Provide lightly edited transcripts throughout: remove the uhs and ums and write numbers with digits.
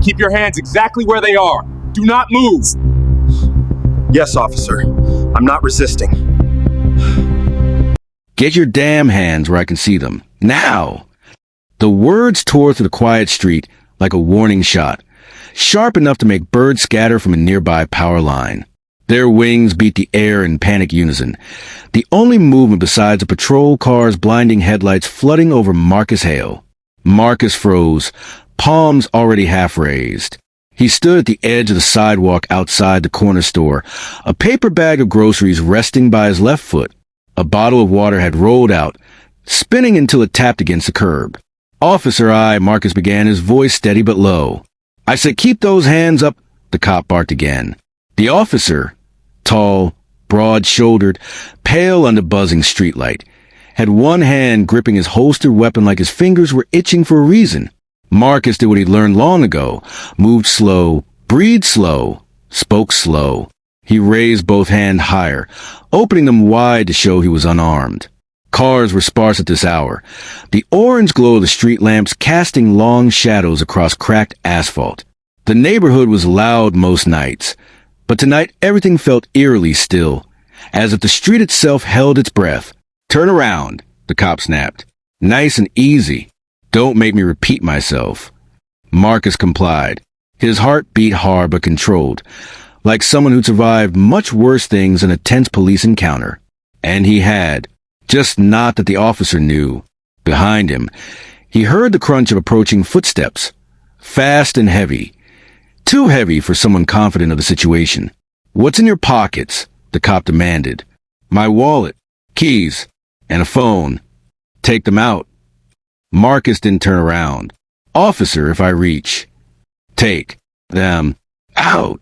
Keep your hands exactly where they are. Do not move. Yes, officer. I'm not resisting. Get your damn hands where I can see them. Now! The words tore through the quiet street like a warning shot, sharp enough to make birds scatter from a nearby power line. Their wings beat the air in panic unison, the only movement besides a patrol car's blinding headlights flooding over Marcus Hale. Marcus froze, palms already half raised. He stood at the edge of the sidewalk outside the corner store, a paper bag of groceries resting by his left foot. A bottle of water had rolled out, spinning until it tapped against the curb. "Officer, Marcus began, his voice steady but low. "I said keep those hands up," the cop barked again. The officer, tall, broad-shouldered, pale under buzzing streetlight, had one hand gripping his holstered weapon like his fingers were itching for a reason. Marcus did what he'd learned long ago, moved slow, breathed slow, spoke slow. He raised both hands higher, opening them wide to show he was unarmed. Cars were sparse at this hour, the orange glow of the street lamps casting long shadows across cracked asphalt. The neighborhood was loud most nights, but tonight everything felt eerily still, as if the street itself held its breath. "Turn around," the cop snapped. "Nice and easy. Don't make me repeat myself." Marcus complied. His heart beat hard but controlled, like someone who'd survived much worse things in a tense police encounter. And he had. Just not that the officer knew. Behind him, he heard the crunch of approaching footsteps. Fast and heavy. Too heavy for someone confident of the situation. "What's in your pockets?" the cop demanded. "My wallet, keys, and a phone." "Take them out." Marcus didn't turn around. "Officer, if I reach." "Take them out."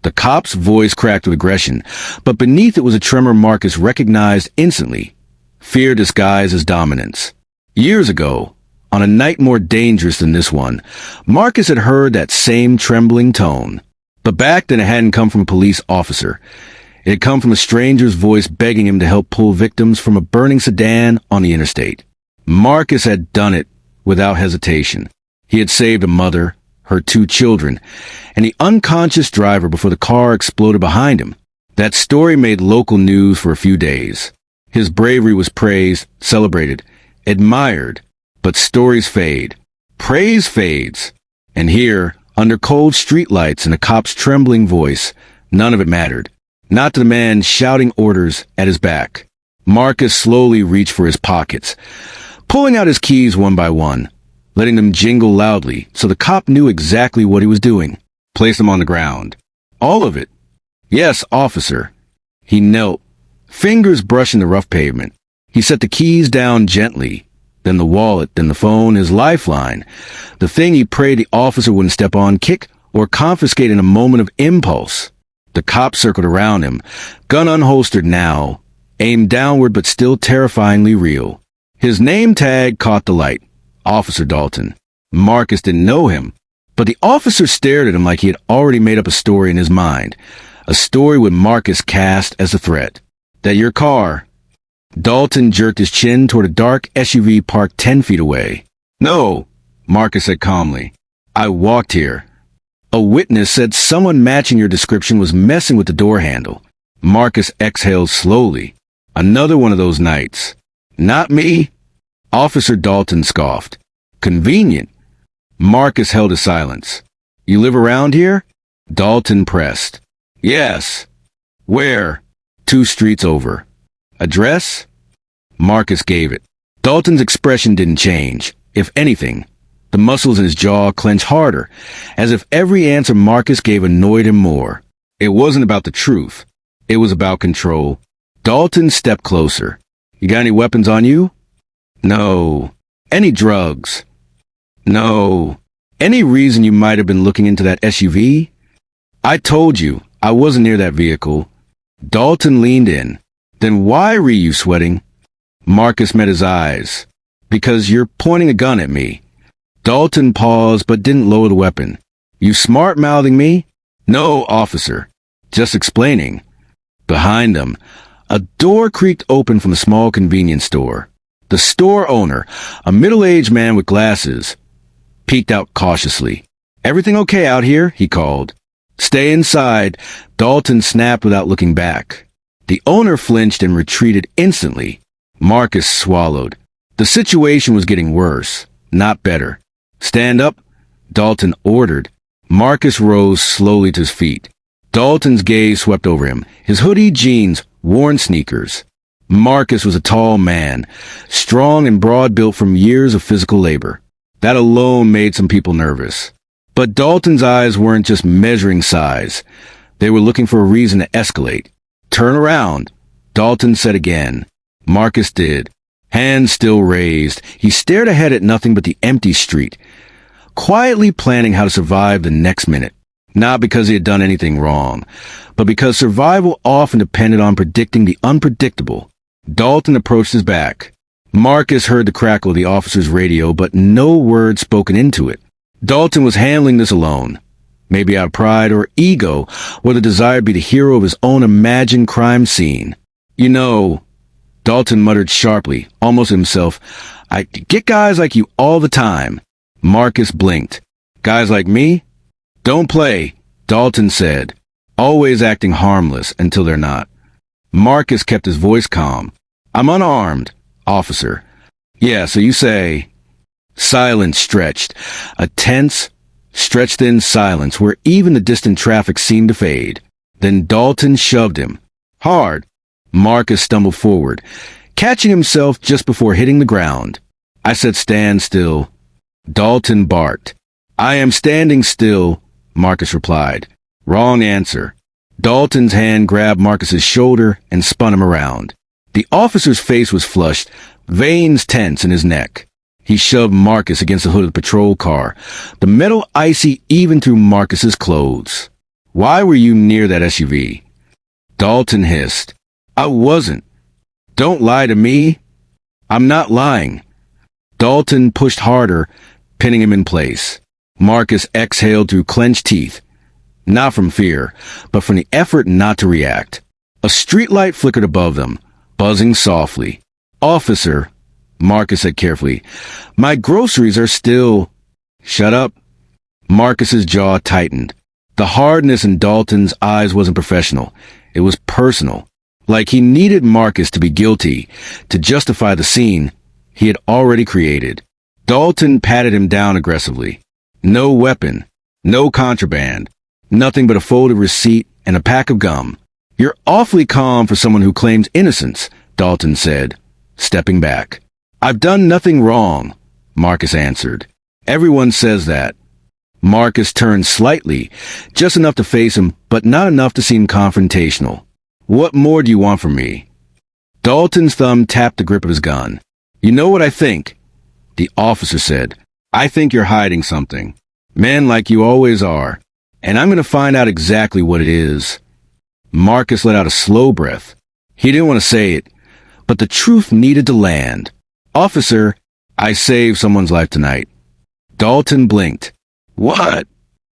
The cop's voice cracked with aggression, but beneath it was a tremor Marcus recognized instantly. Fear disguised as dominance. Years ago, on a night more dangerous than this one, Marcus had heard that same trembling tone. But back then it hadn't come from a police officer. It had come from a stranger's voice begging him to help pull victims from a burning sedan on the interstate. Marcus had done it without hesitation. He had saved a mother, her 2 children, and the unconscious driver before the car exploded behind him. That story made local news for a few days. His bravery was praised, celebrated, admired, but stories fade. Praise fades. And here, under cold streetlights and a cop's trembling voice, none of it mattered. Not to the man shouting orders at his back. Marcus slowly reached for his pockets, pulling out his keys one by one, letting them jingle loudly so the cop knew exactly what he was doing. Place them on the ground. All of it. "Yes, officer." He knelt, fingers brushing the rough pavement. He set the keys down gently, then the wallet, then the phone, his lifeline, the thing he prayed the officer wouldn't step on, kick, or confiscate in a moment of impulse. The cop circled around him, gun unholstered now, aimed downward but still terrifyingly real. His name tag caught the light. Officer Dalton. Marcus didn't know him, but the officer stared at him like he had already made up a story in his mind, a story with Marcus cast as a threat. "That your car?" Dalton jerked his chin toward a dark SUV parked 10 feet away. "No," Marcus said calmly. "I walked here. A witness said someone matching your description was messing with the door handle." Marcus exhaled slowly. Another one of those nights. "Not me." Officer Dalton scoffed. "Convenient." Marcus held his silence. "You live around here?" Dalton pressed. "Yes." "Where?" 2 streets over." "Address?" Marcus gave it. Dalton's expression didn't change. If anything, the muscles in his jaw clenched harder, as if every answer Marcus gave annoyed him more. It wasn't about the truth. It was about control. Dalton stepped closer. "You got any weapons on you?" "No." "Any drugs?" "No." "Any reason you might have been looking into that SUV?" "I told you, I wasn't near that vehicle." Dalton leaned in. "Then why were you sweating?" Marcus met his eyes. "Because you're pointing a gun at me." Dalton paused but didn't lower the weapon. "You smart-mouthing me?" "No, officer. Just explaining." Behind them, a door creaked open from a small convenience store. The store owner, a middle-aged man with glasses, peeked out cautiously. "Everything okay out here?" he called. "Stay inside," Dalton snapped without looking back. The owner flinched and retreated instantly. Marcus swallowed. The situation was getting worse, not better. "Stand up," Dalton ordered. Marcus rose slowly to his feet. Dalton's gaze swept over him, his hoodie, jeans, worn sneakers. Marcus was a tall man, strong and broad-built from years of physical labor. That alone made some people nervous. But Dalton's eyes weren't just measuring size. They were looking for a reason to escalate. "Turn around," Dalton said again. Marcus did. Hands still raised, he stared ahead at nothing but the empty street, quietly planning how to survive the next minute. Not because he had done anything wrong, but because survival often depended on predicting the unpredictable. Dalton approached his back. Marcus heard the crackle of the officer's radio, but no word spoken into it. Dalton was handling this alone. Maybe out of pride or ego, or the desire to be the hero of his own imagined crime scene. "You know," Dalton muttered sharply, almost himself, "I get guys like you all the time." Marcus blinked. "Guys like me?" "Don't play," Dalton said, always acting harmless until they're not. Marcus kept his voice calm. "I'm unarmed, officer." "Yeah, so you say." Silence stretched, a tense, stretched-in silence where even the distant traffic seemed to fade. Then Dalton shoved him. Hard. Marcus stumbled forward, catching himself just before hitting the ground. "I said stand still." Dalton barked. "I am standing still," Marcus replied. "Wrong answer." Dalton's hand grabbed Marcus's shoulder and spun him around. The officer's face was flushed, veins tense in his neck. He shoved Marcus against the hood of the patrol car, the metal icy even through Marcus's clothes. "Why were you near that SUV?" Dalton hissed. "I wasn't." "Don't lie to me." "I'm not lying." Dalton pushed harder, pinning him in place. Marcus exhaled through clenched teeth. Not from fear, but from the effort not to react. A streetlight flickered above them, buzzing softly. "Officer," Marcus said carefully, "my groceries are still—" "Shut up." Marcus's jaw tightened. The hardness in Dalton's eyes wasn't professional. It was personal. Like he needed Marcus to be guilty, to justify the scene he had already created. Dalton patted him down aggressively. "No weapon, no contraband, nothing but a folded receipt and a pack of gum." "You're awfully calm for someone who claims innocence," Dalton said, stepping back. "I've done nothing wrong," Marcus answered. "Everyone says that." Marcus turned slightly, just enough to face him, but not enough to seem confrontational. "What more do you want from me?" Dalton's thumb tapped the grip of his gun. "You know what I think?" The officer said. "I think you're hiding something. Men like you always are. And I'm going to find out exactly what it is." Marcus let out a slow breath. He didn't want to say it, but the truth needed to land. "Officer, I saved someone's life tonight." Dalton blinked. "What?"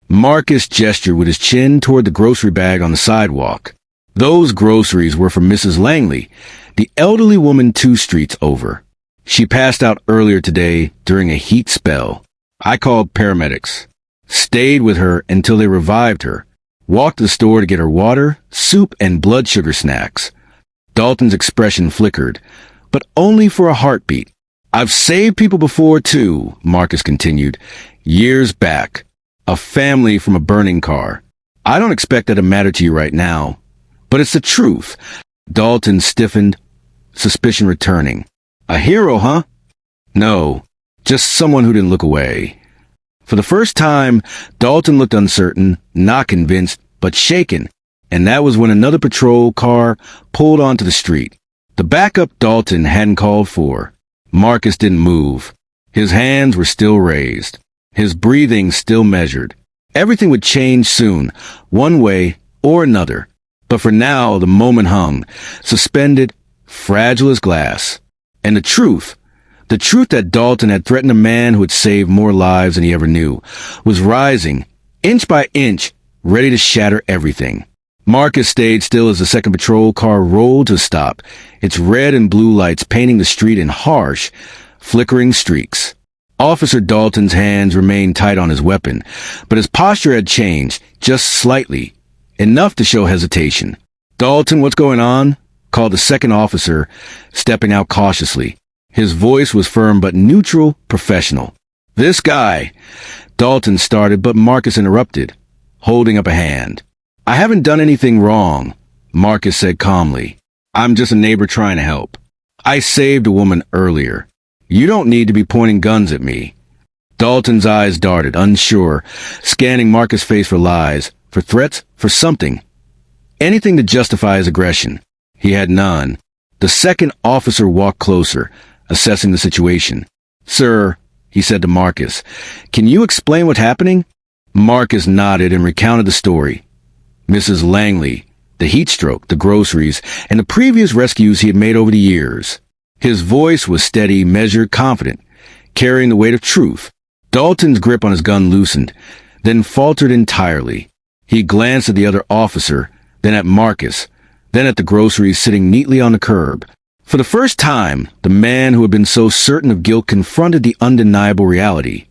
Marcus gestured with his chin toward the grocery bag on the sidewalk. Those groceries were for Mrs. Langley, the elderly woman 2 streets over. She passed out earlier today during a heat spell. I called paramedics, stayed with her until they revived her, walked to the store to get her water, soup, and blood sugar snacks. Dalton's expression flickered, but only for a heartbeat. "I've saved people before, too," Marcus continued. "Years back. A family from a burning car. I don't expect that to matter to you right now. But it's the truth." Dalton stiffened, suspicion returning. "A hero, huh?" "No, just someone who didn't look away." For the first time, Dalton looked uncertain, not convinced, but shaken, and that was when another patrol car pulled onto the street. The backup Dalton hadn't called for. Marcus didn't move. His hands were still raised. His breathing still measured. Everything would change soon, one way or another. But for now, the moment hung, suspended, fragile as glass. And the truth that Dalton had threatened a man who had saved more lives than he ever knew, was rising, inch by inch, ready to shatter everything. Marcus stayed still as the second patrol car rolled to a stop, its red and blue lights painting the street in harsh, flickering streaks. Officer Dalton's hands remained tight on his weapon, but his posture had changed, just slightly, enough to show hesitation. "Dalton, what's going on?" called the second officer, stepping out cautiously. His voice was firm but neutral, professional. "This guy," Dalton started, but Marcus interrupted, holding up a hand. "I haven't done anything wrong," Marcus said calmly. "I'm just a neighbor trying to help. I saved a woman earlier. You don't need to be pointing guns at me." Dalton's eyes darted, unsure, scanning Marcus' face for lies, for threats, for something. Anything to justify his aggression. He had none. The second officer walked closer, assessing the situation. "Sir," he said to Marcus, "can you explain what's happening?" Marcus nodded and recounted the story. Mrs. Langley, the heat stroke, the groceries, and the previous rescues he had made over the years. His voice was steady, measured, confident, carrying the weight of truth. Dalton's grip on his gun loosened, then faltered entirely. He glanced at the other officer, then at Marcus, then at the groceries sitting neatly on the curb. For the first time, the man who had been so certain of guilt confronted the undeniable reality.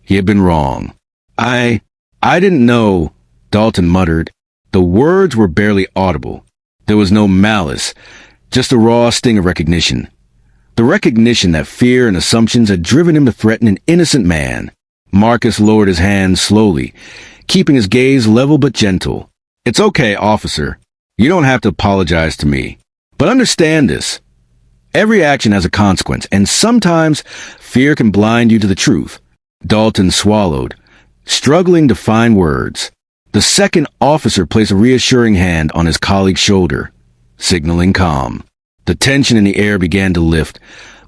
He had been wrong. I didn't know," Dalton muttered. The words were barely audible. There was no malice, just a raw sting of recognition. The recognition that fear and assumptions had driven him to threaten an innocent man. Marcus lowered his hands slowly, keeping his gaze level but gentle. "It's okay, officer. You don't have to apologize to me. But understand this. Every action has a consequence, and sometimes fear can blind you to the truth." Dalton swallowed, struggling to find words. The second officer placed a reassuring hand on his colleague's shoulder, signaling calm. The tension in the air began to lift,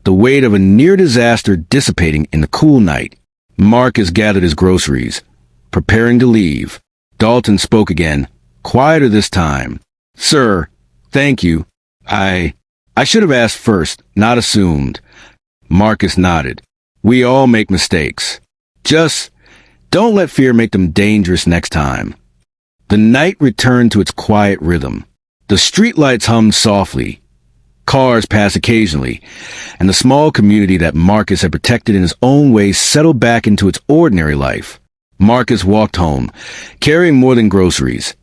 the weight of a near disaster dissipating in the cool night. Marcus gathered his groceries, preparing to leave. Dalton spoke again, quieter this time. "Sir, thank you. I should have asked first, not assumed." Marcus nodded. "We all make mistakes. Just don't let fear make them dangerous next time." The night returned to its quiet rhythm. The streetlights hummed softly. Cars passed occasionally, and the small community that Marcus had protected in his own way settled back into its ordinary life. Marcus walked home, carrying more than groceries.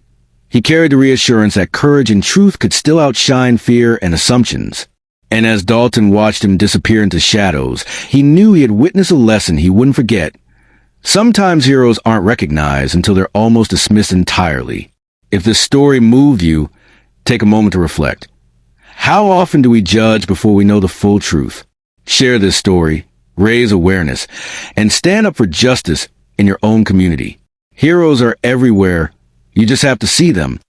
He carried the reassurance that courage and truth could still outshine fear and assumptions. And as Dalton watched him disappear into shadows, he knew he had witnessed a lesson he wouldn't forget. Sometimes heroes aren't recognized until they're almost dismissed entirely. If this story moved you, take a moment to reflect. How often do we judge before we know the full truth? Share this story, raise awareness, and stand up for justice in your own community. Heroes are everywhere. You just have to see them.